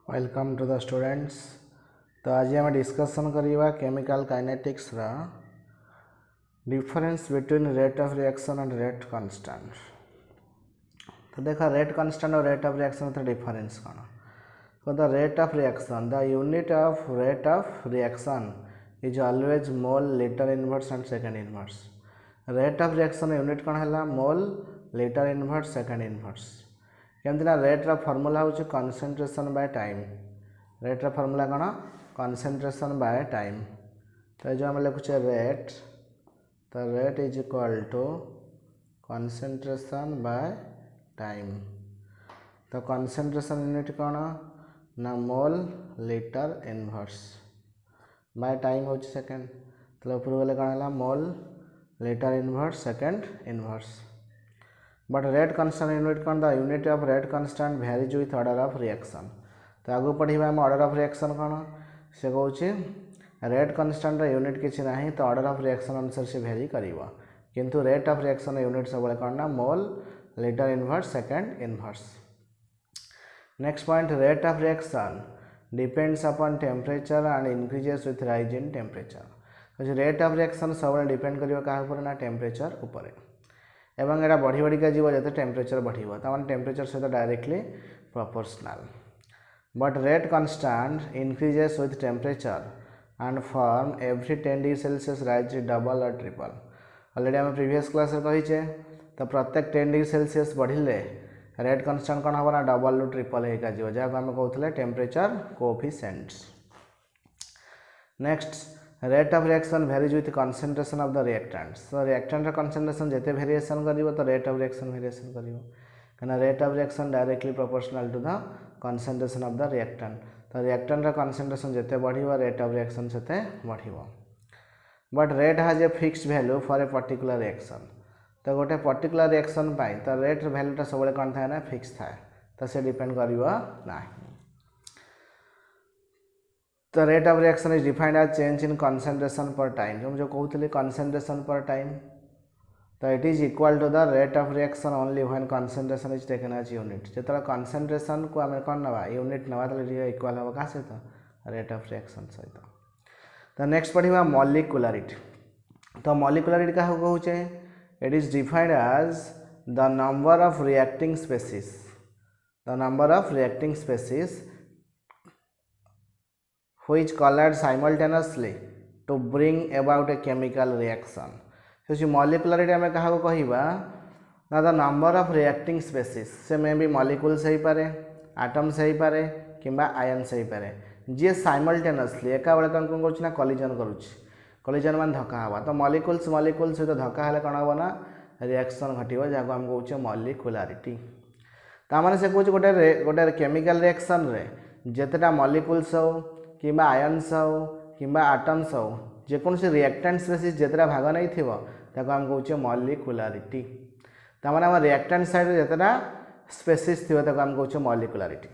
Welcome to the students. तो आज आम डिस्कसन करवा केमिकल काइनेटिक्स रा difference between rate of reaction and rate constant. तो देखा रेट कांस्टेंट और रेट ऑफ रिएक्शन में डिफरेंस कौन। तो the rate of reaction, the unit of rate of reaction is always mole, litre inverse and second inverse. Rate of reaction unit कौन है? Mole, litre inverse, second inverse. केमती ना रेट्र formula हूँ concentration by time. रेट्र formula कौन? Concentration by time. तो जो आम लिखुचे रेट, तो rate is equal to concentration by time. तो कनसेंट्रेशन यूनिट कौन ना mole, litre inverse, by time हूँ सेकेंड। तो ऊपर गले कौन है? Mole, litre inverse, second inverse. But rate constant unit कौन? The unit of rate constant varies with order of reaction. तो आगु पढ़ा आम ऑर्डर ऑफ रिएक्शन कौन से कहे रेट कांस्टेंट यूनिट किसी ना, तो ऑर्डर ऑफ रिएक्शन अनुसार से वेरी कर, किंतु रेट ऑफ रिएक्शन यूनिट सब कौन ना mole, litre inverse, second inverse. Next point, rate of reaction depends upon temperature and increases with rise in temperature. Rate of reaction सब डिपेंड कर क्या टेम्परेचर उपर, एवं एटा बढ़ी बढ़िका जीव जो टेम्परेचर बढ़िया, तो टेम्परेचर सहित directly proportional. But rate constant increases with temperature and form every 10 degree Celsius rise double और ट्रिपल। ऑलरेडी आम प्रीवियस क्लास कहीचे, तो प्रत्येक 10 डिग्री सेल्सियस बढ़िले रेट कांस्टेंट कौन हम ना डबल रु ट्रिपल होगा जीव, जहाँ आम कहते temperature coefficients. Next, rate of reaction varies with concentration of the reactants. तो रिएक्टेंट कनसेंट्रेशन जिते वेरिएशन कर तो रेट ऑफ रिएक्शन वेरिएशन कर, कहीं rate of reaction directly proportional to the concentration of the reactant. तो रिएक्टेंट कनसेंट्रेशन जिते बढ़िया rate of reaction से बढ़िया। But rate has a fixed value for a particular reaction. तो गोटे पर्टिकुलर रिएक्शन पाई तो रेट वैल्यूटा सब कौन थाए ना फिक्स थाए, तो से डिपेंड करना। तो rate of reaction is defined as change in concentration per time. जो कहते कनसेंट्रेशन पर टाइम, तो it is equal to the rate of reaction only when concentration is taken as unit. जो concentration को आम कौन ना यूनिट ना, तो इक्वल हम क्या सहित रेट ऑफ रिएक्शन सहित। तो नेक्स्ट पढ़ा मॉलिक्युलरिटी। तो मॉलिक्युलरिटी क्या कहे? It is defined as the number of reacting species, the number of reacting species which collide simultaneously to bring about a chemical reaction. So molecularity आम क्या कहवा ना the number of reacting species, से may be molecules हो पारे, atoms हो पारे, किंबा आयन्स हो पारे, जी साइमल्टेनियसली एका बेले कौन कौन कर कलिजन करुच्ची। कलिजन मान धक्का हवा, तो मॉलिक्यूल्स मॉलिक्यूल्स सहित धक्का हेले कौन हम ना रिएक्शन घटिव, जहाँ आम कहे मॉलिक्युलरिटी। ताମାନେ से कहे गोटे गोटे केमिकल रिएक्शन रे जितेटा मॉलिक्यूल्स हो कि आयन्स हो कि आटम्स हो, जेकोसी रिएक्टेंट स्पेसीज जितेटा भाग नहीं थी आम कहे मॉलिक्युलरिटी। तमाने आम रिएक्टेंट साइड जितेटा स्पेसीज थी आम कहे molecularity.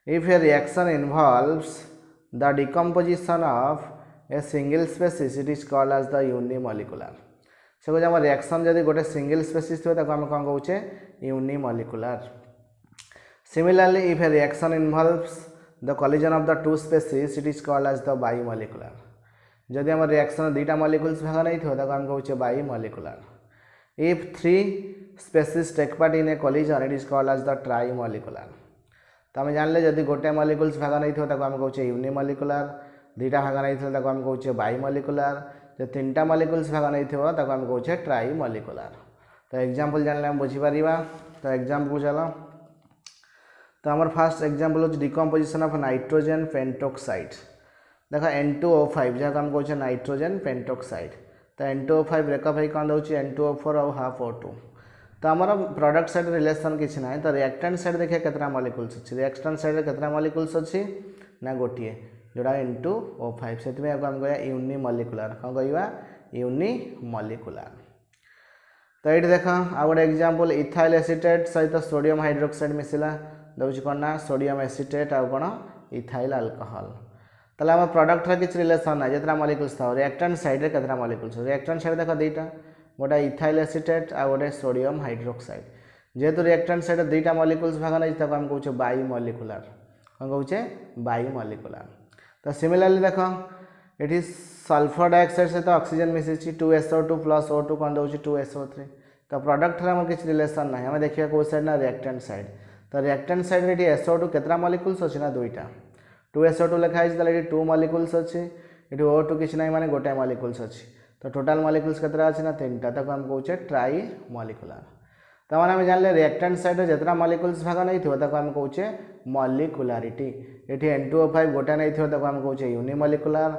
If a reaction involves the decomposition of a single species it is called as the unimolecular. से कहे आम रिएक्शन जब गोटे सिंगल स्पेसीज थी आम कौन कहे unimolecular. Similarly if a reaction involves the collision of the two species it is called as the bimolecular। जदि आम रिएक्शन दुईटा मॉलिक्यूल्स भाग नहीं थो आम कहे bimolecular. If 3 species take part in a collision it is called as the ट्राइमॉलिक्युलर। तो आम जानले जदि गोटे मॉलिक्यूल्स भाग नहीं थो आम कहे यूनिमॉलिक्युलर, दुईटा भाग नहीं थो आम कहे बाइमॉलिक्युलर, जो 3टा मॉलिक्यूल्स भाग नहीं थो आम कहे ट्राइमॉलिक्युलर। तो एग्जांपल जानले आम बुझीपर। तो एग्जांपल चलो, तो हमार फास्ट एग्जांपल हूँ डिकम्पोजिशन ऑफ नाइट्रोजन पेंटोक्साइड। देखो N2O5 जहाँ आम कहे नाइट्रोजन पेंटोक्साइड, तो N2O5 ब्रेकअप हो कौन दूसरी N2O4 और हाफ O2। तो आमर प्रोडक्ट साइड रिलेशन किसी ना, तो रिएक्टेंट साइड देखिए कितना मॉलिक्यूल्स अच्छी, रिएक्टेंट साइड कितना मॉलिक्यूल्स अच्छी ना गोटे जोड़ा N2O5, से आम कह यूनिमॉलिक्युलर। कौन कहवा यूनिमॉलिक्युलर। तो ये देख आ गए एग्जांपल इथाइल एसीटेट सहित सोडियम हाइड्रोक्साइड मिसला दूसरी कौन ना सोडियम एसीटेट आउ कौन इथाइल अल्कोहल। ताले आम प्रोडक्ट किसी रिलेशन ना जितना मॉलिक्यूल्स था। रिएक्टेंट साइड में कितना मॉलिक्यूल्स, रिएक्टेंट साइड देख दुईटा, गोटे इथाइल एसीटेट आ गए सोडियम हाइड्रोक्साइड। जेहेतु रिएक्टेंट साइड दुईटा मॉलिक्यूल्स भाग नहीं आम कहे बाइमॉलिक्युलर। कौन कहे बायोमोलिकुलर। तो सिमिलरली देख ये सल्फर डाइऑक्साइड सहित ऑक्सीजन मिसी 2SO2 प्लस O2 कौन दूसरी 2SO3। तो प्रोडक्ट आम किसी रिलेसन ना आम देखिए कौ साइड ना रिएक्टेंट साइड। तो रिएक्टेंट साइड में ये SO2 केतरा मॉलिक्यूल्स अच्छी ना दुईटा 2SO2 लिखाई ये 2 मॉलिक्यूल्स अच्छी ये O2 किसी ना माने गोटाए मॉलिक्यूल्स अच्छी। तो टोटाल मॉलिक्यूल्स केतरा अच्छी ना 3टा ताको हम कहे ट्राई मॉलिक्यूलर। तो मैंने आम जानले रिएक्टेंट साइड जितना मॉलिक्यूल्स भाग नहीं थो ताको हम कहे मॉलिक्युलारिटी। ये N2O5 गोटा नहीं थो ताको हम कहे यूनिमॉलिक्युलर।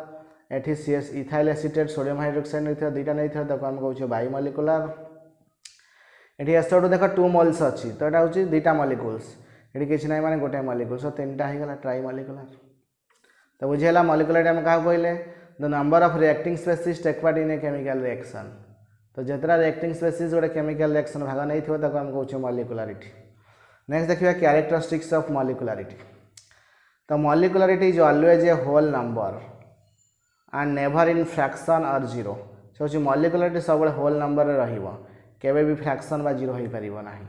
एठी CS ethyl acetate sodium hydroxide नहीं थो दुईटा नहीं थो ताको हम कहे बायोमोलिक्युलर। ये SO2 देख 2 मोल्स अच्छी तो यहाँ हूँ 2टा मॉलिक्यूल्स ये किसी ना माने गोटाए मॉलिक्यूल्स 3टा होगा ट्राई मॉलिक्युलर। तो बुझीगला मॉलिक्युलर आम क्या कहले the number of reacting species take part in a chemical reaction. तो जितना रिएक्टिंग स्पेसीज गोटे केमिकल रिएक्शन भाग नहीं थो ताको हम कहे मॉलिक्युलारिटी। नेक्स्ट देखिए कैरेक्टरिस्टिक्स ऑफ मॉलिक्युलारिटी। तो molecularity is always a whole number and never in fraction और जीरो। से मॉलिक्युलारिटी सब होल नंबर रहिबो केबे भी फ्रैक्शन बा जीरो हो पारिबो नाही।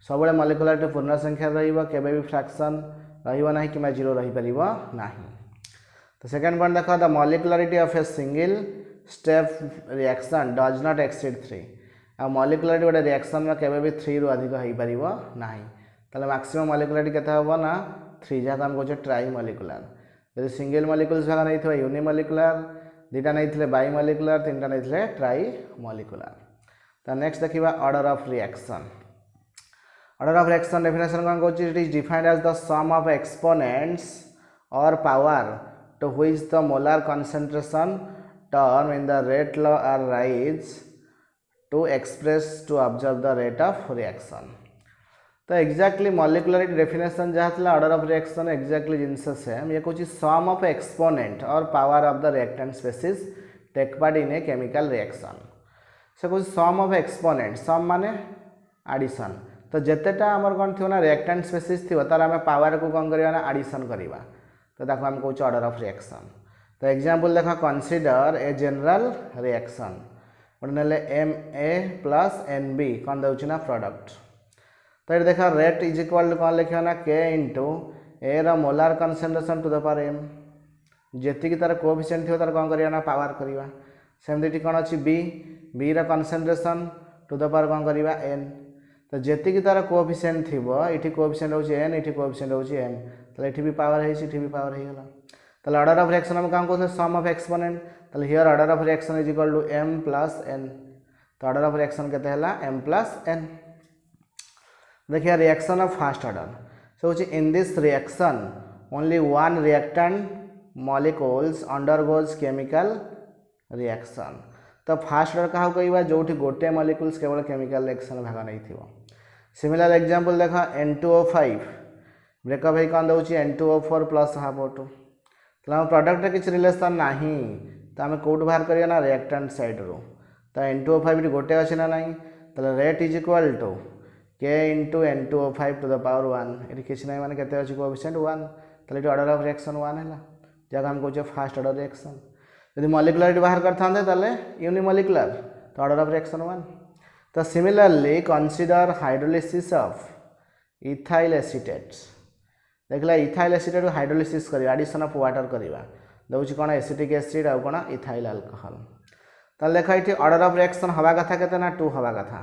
सब मॉलिक्युलारिटी पूर्ण संख्या रहिबो केबे भी फ्रैक्शन रहिबो नाही कि जीरो रहि पारिबो नाही। तो सेकंड पॉइंट देखो the molecularity of a single step reaction does not exceed 3। आ मॉलिक्युलारिटी गोटे रिएक्शन में केबे भी 3 रु अधिक हो पारिबो नाही। ताले मैक्सिमम मॉलिक्युलारिटी केते होबो ना 3 जहाँ हम कहे ट्राई मॉलिक्युलर। यदि सिंगल मॉलिक्यूल्स भाग नहीं थो यूनिमॉलिक्युलर, दुईटा नहीं थे बायोमॉलिक्युलर, 3टा नहीं थे ट्राई मॉलिक्युलर। तो नेक्स्ट देखिए order of reaction. Order of reaction definition कौन कौन it is defined as the sum of exponents और power to which the molar concentration term in the rate law are raise to express to observe the rate of reaction. तो exactly molecularity definition जहाँ था order of reaction exactly जिनस same. ये कौन sum of exponent और power of the reactant species take part in a chemical reaction. से कौन sum of exponent सम माने एडिशन। तो जितेटा आमर कौन थी ना रिएक्टेंट स्पेसीज थी तार आम पावर को कौन करवा ना एडिशन करवा। तो ताको हम कहे ऑर्डर ऑफ रिएक्शन। तो एग्जांपल देख कंसीडर ए जनरल रिएक्शन गोटे ना MA प्लस NB कौन दूसरी ना प्रोडक्ट। तो ये देख रेट इज इक्वल टू कौन लिखा ना K into A molar concentration to the power M। जी तार कोएफिशिएंट थी तार कौन करवा ना पावर करवा। सेमती कौन अच्छी B रा कंसंट्रेशन टू द पावर कौन करवा N। तो जी तार कोएफिशिएंट थी ये कोएफिशिएंट हो N ये कोएफिशिएंट हो M। तो ये भी पावर है ये भी पावर होगा। तो ऑर्डर ऑफ रिएक्शन हम क्या कहते सम ऑफ एक्सपोनेंट। तो here order of reaction is equal to M plus N। तो ऑर्डर ऑफ रिएक्शन केते हला M प्लस N। देखिए reaction of first order. So in this reaction only one reactant molecules undergoes chemical reaction. तो first order क्या कहवा जो गोटे molecules केवल केमिकल रिएक्शन भाग नहीं थी। सिमिलर एग्जांपल देखा N2O5 ब्रेकअप है कौन दूसरी N2O4 प्लस हाफ O2। तो प्रोडक्ट किसी रिलेसन ना तो आम कौट बाहर करिया ना रिएक्टेंट साइड रू। तो N2O5 ये गोटे अच्छे ना नहीं। तो rate is equal to K into N2O5 to the power 1। ये किसी ना माने केते अच्छी कोएफिशिएंट 1। तो ये ऑर्डर ऑफ रिएक्शन 1 है जगह हम कहे फास्ट ऑर्डर रिएक्शन। यदि मॉलिक्युलरिटी बाहर करते यूनिमॉलिक्युलर तो ऑर्डर ऑफ रिएक्शन 1। तो similarly consider hydrolysis of ethyl acetates. देखला इथाइल एसीटेट हाइड्रोलिसिस कर एडिशन ऑफ वाटर करवा दूसरी कौन एसिटिक एसिड आ कौन इथाइल अल्कोहल। तो देखा ये ऑर्डर ऑफ रिएक्शन हवा कथा केते ना 2 हवा कथा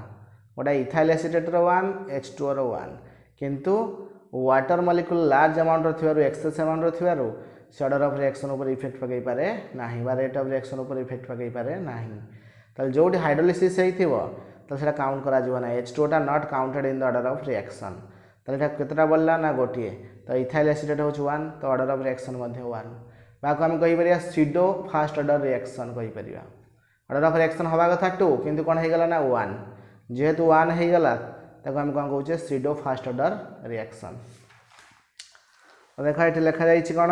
गोटे इथाइल एसीटेट 1 H2O 1 किंतु वाटर मॉलिक्यूल लार्ज अमाउंट थी एक्सेस अमाउंट थी से ऑर्डर ऑफ रिएक्शन उपर इफेक्ट पकई पारे ना रेट ऑफ रिएक्शन उपर इफेक्ट पकई पारे ना। तो जो हाइड्रोलिसिस तो से काउंट करा ना H2O टा not counted in the order of reaction. तो केतटा बोलला ना गोटे। तो इथाइल एसीटेट हूँ 1 तो ऑर्डर ऑफ रिएक्शन 1 बाको आम कहीपर सीडो फास्ट ऑर्डर रिएक्शन कहीपर। ऑर्डर ऑफ रिएक्शन हवा कथा 2 किंतु कौन होगा ना 1 जेहेतु 1 होगा ताको आम कौन कहे सीडो फास्ट ऑर्डर रिएक्शन। देखा ये लिखा जाइए कौन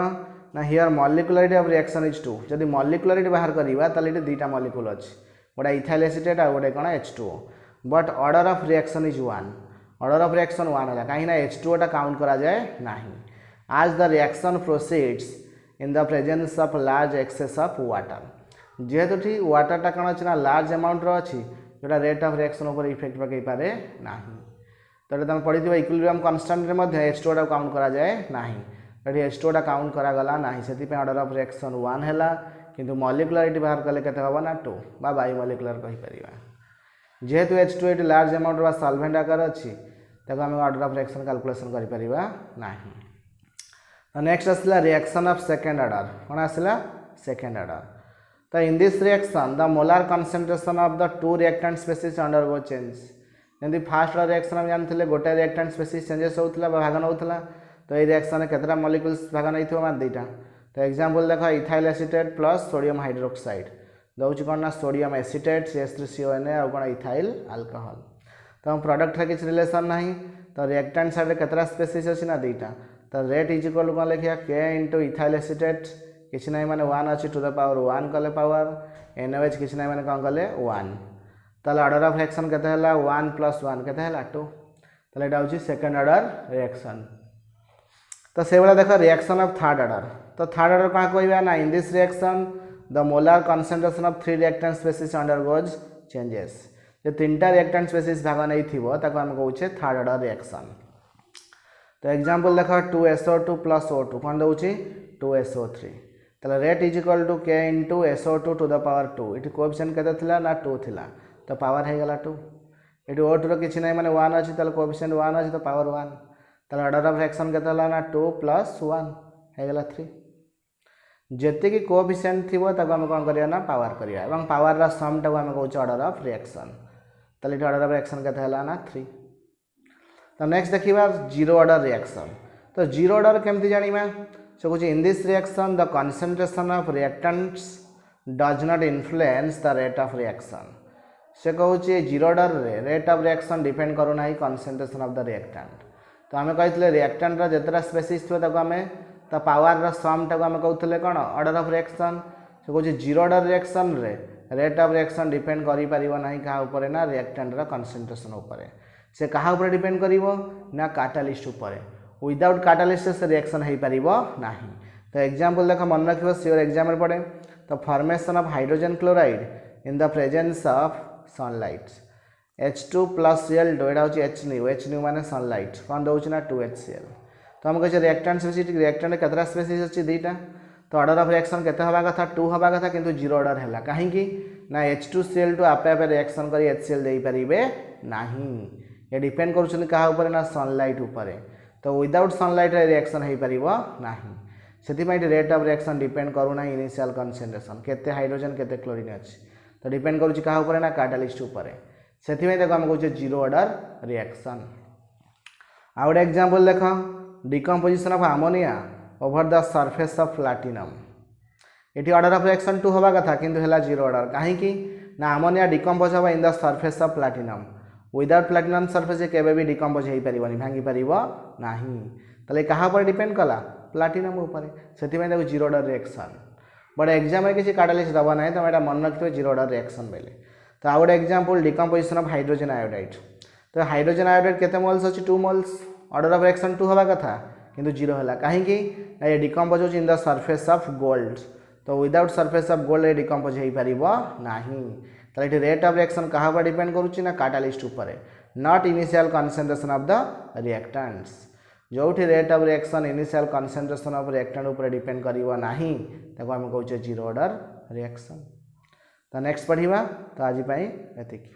ना हियर मॉलिक्युलरिटी ऑफ रिएक्शन इज 2। जदि मॉलिक्युलरिटी बाहर करवा तो ये 2टा मॉलिक्यूल अच्छी गोटे इथाइल एसीटेट आ गोटे कौन H2O। But order of reaction is 1। Order of reaction 1 है कहीं H2O टा काउंट करा जाए ना। आज the reaction proceeds in the presence of large access of water. जेहेतु ठीक वाटर टा कौन अच्छी ना लार्ज अमाउंट अच्छी जोटा रेट ऑफ रिएक्शन उपर इफेक्ट पकई पारे ना। तो तुम पढ़ी इक्विलिब्रियम कांस्टेंट H2O टा काउंट करा जाए ना। ये H2 काउंट करागला ना से ऑर्डर ऑफ रिएक्शन 1 है किंतु मॉलिक्युलरिटी बाहर कले केते हबो ना 2 बा बाई मॉलिक्युलर कहि परिबा जेहेतु H2 एटी लार्ज अमाउंट बा सॉल्वेंट आकार अछि ताको हम ऑर्डर ऑफ रिएक्शन कैलकुलेशन करि परिबा नाही। तो नेक्स्ट आसला रिएक्शन ऑफ सेकंड ऑर्डर कोन आसला सेकंड ऑर्डर। तो in this reaction the molar concentration of the two reactant species undergo change जंती फास्ट रिएक्शन हम जानथिले गोटे रिएक्टेंट स्पीसीज चेंजेस होउतला भागन होउतला तो ये रिएक्शन में केतरा मॉलिक्यूल्स भागन होइथो मान दुईटा। तो एग्जांपल देखो ethyl acetate plus sodium hydroxide दउची कोन ना सोडियम एसीटेट CH3CONA और कोन इथाइल अल्कोहल। तो हम प्रोडक्ट रे किछ रिलेशन नाही तो रिएक्टेंट साइड रे केतरा स्पीसीज अछि ना दुईटा। तो रेट इज इक्वल टू कोन लिखिया K * इथाइल एसीटेट किछ नाही माने 1 अछि टू द पावर 1 कले पावर NaOH किछ नाही माने कोन कले 1 ताले ऑर्डर ऑफ रिएक्शन केते हला 1 + 1 केते हला 2 ताले एटा होची सेकंड ऑर्डर रिएक्शन। तो से वाला देखो रिएक्शन ऑफ थर्ड ऑर्डर। तो थर्ड ऑर्डर का कहबा ना in this reaction the molar concentration of three reactant species undergoes changes जे तीनटा रिएक्टेंट स्पीसीज भाग नै थिबो ताको हम कहउछे थर्ड ऑर्डर रिएक्शन। तो एग्जांपल देखो 2SO2 + O2 कोन दउची 2SO3 ताले rate is equal to K * SO2 to the power 2 it coefficient केते थिला ना 2 थिला तो पावर हे गेला 2 इट O2 रो किछ नै माने 1 अछि ताले कोएफिशिएंट 1 अछि तो पावर 1 ताले ऑर्डर ऑफ रिएक्शन केते हला ना 2 + 1 हे गेला 3 जेते कि कोएफिशिएंट थिबो ताको हम कोन करिया ना पावर करिया एवं पावर रा सम टाको हम कहउछ ऑर्डर ऑफ रिएक्शन ताले इट ऑर्डर ऑफ रिएक्शन केते हला ना 3। तो नेक्स्ट देखिबा जीरो ऑर्डर रिएक्शन। तो जीरो ऑर्डर केमति जानिबा सो कुछ इन this reaction the concentration of reactants does not influence the rate of reaction से कहूँ जीरो ऑर्डर रे रेट ऑफ रिएक्शन डिपेंड करू ना कंसंट्रेशन ऑफ द रिएक्टेंट। तो आम कही रिएक्टेंट रा जेतरा स्पेसीज थो ताको आम ता पावर रा सम टाको आम कहूले कौन ऑर्डर ऑफ रिएक्शन से कहूँ जीरो ऑर्डर रिएक्शन रे रेट ऑफ रिएक्शन डिपेंड करि परिबो नाही का ऊपर ना रिएक्टेंट रा कंसंट्रेशन ऊपर से कहा ऊपर डिपेंड करिवो ना कैटालिस्ट ऊपर विदाउट कैटालिस्ट से रिएक्शन हे परिबो नाही। तो एग्जांपल देखो मन रखिबो सियोर एग्जाम रे पड़े। तो formation of hydrogen chloride in the presence of sunlight H2 + Cl2 एटा होची H माने सनलाइट कोन दउची ना 2HCl। तो हम कहे रिएक्टेंट स्पेसिफिक रिएक्टेंट केतरा स्पेसीज अछि दुईटा। तो ऑर्डर ऑफ रिएक्शन केते हबा कथा 2 हबा कथा किंतु जीरो ऑर्डर हैला काहे कि ना H2Cl2 आपे आपे रिएक्शन करी HCl देई परिबे नाही ये डिपेंड करूछन कहा ऊपर ना सनलाइट ऊपर। तो विदाउट सनलाइट रिएक्शन हे परिबो नाही सेति पई रेट ऑफ रिएक्शन डिपेंड करू ना इनिशियल कंसंट्रेशन केते हाइड्रोजन केते क्लोरीन अछि तो डिपेंड करूछ कहा ऊपर ना कैटालिस्ट ऊपर सेति पई देखो हम कहू जीरो ऑर्डर रिएक्शन। आ गोटे एग्जांपल देखो decomposition of ammonia over the surface of platinum eighty order of reaction 2 हवा कथा किंतु हैला जीरो ऑर्डर काहे कि ना अमोनिया डिकम्पोज हवा इन the surface of platinum without platinum surface केबे भी डिकम्पोज हे परिबनी भांगी परिबो नाही तले कहा पर डिपेंड कला प्लैटिनम ऊपर सेति में देखो zero order reaction but exam में किसी कैटालिस्ट दबा नाही तो एटा मन रखियो जीरो ऑर्डर रिएक्शन बेले। तो आ गोटे example decomposition of hydrogen iodide. तो हाइड्रोजन आयोडाइड केते मोल्स अछि 2 मोल्स ऑर्डर ऑफ रिएक्शन 2 हवा कथा किंतु जीरो हैला काहे कि ये डिकम्पोज होछि in the surface of gold. तो विदाउट सरफेस ऑफ गोल्ड ये डिकम्पोज हे परिबो नाही ताले रेट ऑफ रिएक्शन कहा पर डिपेंड करूछि ना कैटालिस्ट ऊपर not initial concentration of the reactants जोठी rate of reaction initial concentration of reactant ऊपर डिपेंड करिवो नाही ताको हम कहउछे जीरो ऑर्डर रिएक्शन। तो नेक्स्ट पढ़िबा तो आज पई एतिक।